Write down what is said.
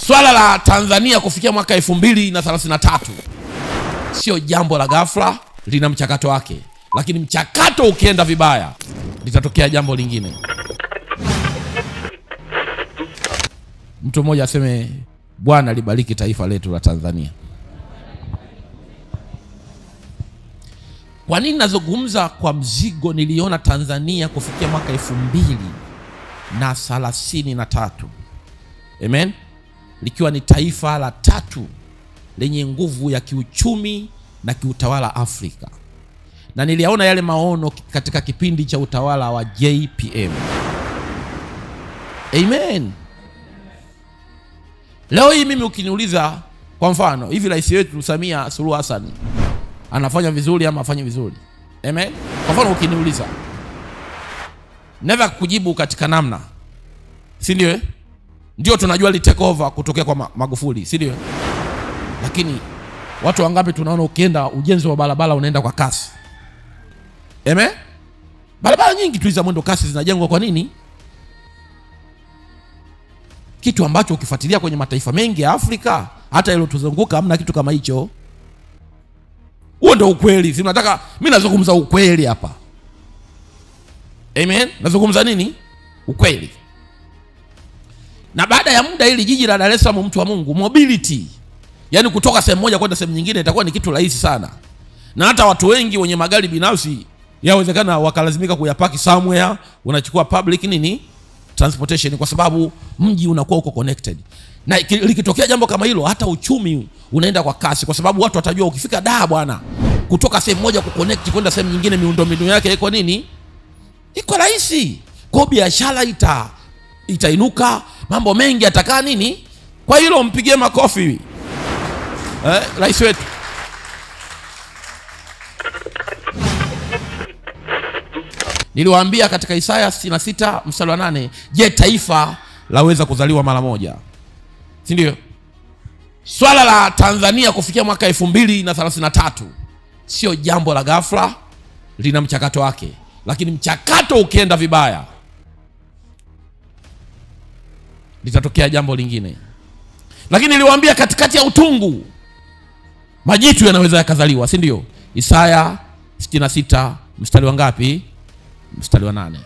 Swala la Tanzania kufikia mwaka 2033 sio jambo la ghafla, lina mchakato wake. Lakini mchakato ukienda vibaya, litatokea jambo lingine. Mtu mmoja aseme Bwana libariki taifa letu la Tanzania. Kwa nini nazungumza kwa mzigo? Niliona Tanzania kufikia mwaka 2033, amen, likiwa ni taifa la 3 lenye nguvu ya kiuchumi na kiutawala Afrika. Na niliona yale maono katika kipindi cha utawala wa JPM. Amen. Leo hii mimi ukiniuliza kwa mfano, hivi rais wetu Samia Suluhu Hassan anafanya vizuri ama afanye vizuri? Amen. Kwa mfano ukiniuliza, never kujibu katika namna, si ndio? Ndio tunajua li take over kutokea kwa Magufuli, si ndio? Lakini watu wangapi tunaona ukienda ujenzi wa barabara unaenda kwa kasi? Amen. Barabara nyingi tu za mwendo kasi zinajengwa kwa nini? Kitu ambacho ukifuatilia kwenye mataifa mengi ya Afrika, hata ile tuzunguka, hamna kitu kama hicho. Huo ndio ukweli. Si nataka mimi nazungumza ukweli hapa. Amen. Nazungumza nini? Ukweli. Na baada ya muda ili jiji la Dar es Salaam, mtu wa Mungu, mobility, yani kutoka sehemu moja kwenda sehemu nyingine, itakuwa ni kitu rahisi sana. Na hata watu wengi wenye magari binafsi yawezekana wakalazimika kuyapaki somewhere, unachukua public nini transportation, kwa sababu mji unakuwa uko connected. Na likitokea jambo kama hilo, hata uchumi unaenda kwa kasi, kwa sababu watu watajua ukifika Dar bwana, kutoka sehemu moja kuconnect kwenda sehemu nyingine, miundombinu yake iko nini, iko rahisi. Kwa biashara itainuka, mambo mengi yatakaa nini. Kwa hilo mpigie makofi rais wetu. Niliwaambia katika Isaya 66 mstari wa 8, je, taifa laweza kuzaliwa mara moja? Si ndio? Swala la Tanzania kufikia mwaka 2033 sio jambo la ghafla, lina mchakato wake. Lakini mchakato ukienda vibaya, litatokea jambo lingine. Lakini niliwaambia katikati ya utungu majitu yanaweza yakazaliwa, si ndio? Isaya 66 mstari wa ngapi? Mstari wa 8.